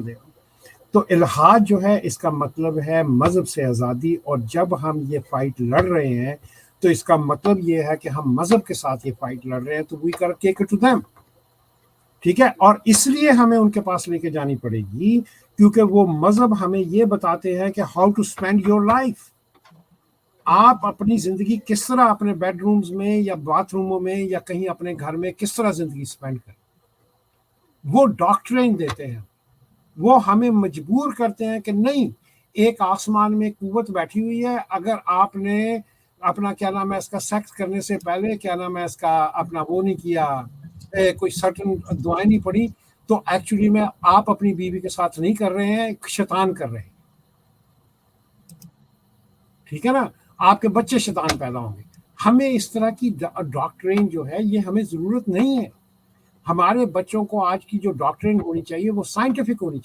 دے رہا ہوں. تو الحاد جو ہے اس کا مطلب ہے مذہب سے آزادی، اور جب ہم یہ فائٹ لڑ رہے ہیں تو اس کا مطلب یہ ہے کہ ہم مذہب کے ساتھ یہ فائٹ لڑ رہے ہیں، تو وی کر ٹیک اٹ ٹو دیم. ٹھیک ہے، اور اس لیے ہمیں ان کے پاس لے کے جانی پڑے گی کیونکہ وہ مذہب ہمیں یہ بتاتے ہیں کہ how to spend your life. آپ اپنی زندگی کس طرح اپنے بیڈ رومز میں یا باتھ روموں میں یا کہیں اپنے گھر میں کس طرح زندگی اسپینڈ کریں. وہ ڈاکٹرین دیتے ہیں، وہ ہمیں مجبور کرتے ہیں کہ نہیں، ایک آسمان میں قوت بیٹھی ہوئی ہے، اگر آپ نے اپنا کیا نام ہے اس کا سیکس کرنے سے پہلے کیا نام ہے اس کا اپنا وہ نہیں کیا، کوئی سرٹن دعائیں نہیں پڑھی، تو ایکچولی میں آپ اپنی بیوی کے ساتھ نہیں کر رہے ہیں، شیطان کر رہے ہیں. ٹھیک ہے نا، آپ کے بچے شیطان پیدا ہوں گے. ہمیں اس طرح کی ڈاکٹرین جو ہے یہ ہمیں ضرورت نہیں ہے. ہمارے بچوں کو آج کی جو ڈاکٹرین ہونی چاہیے وہ سائنٹیفک ہونی چاہیے.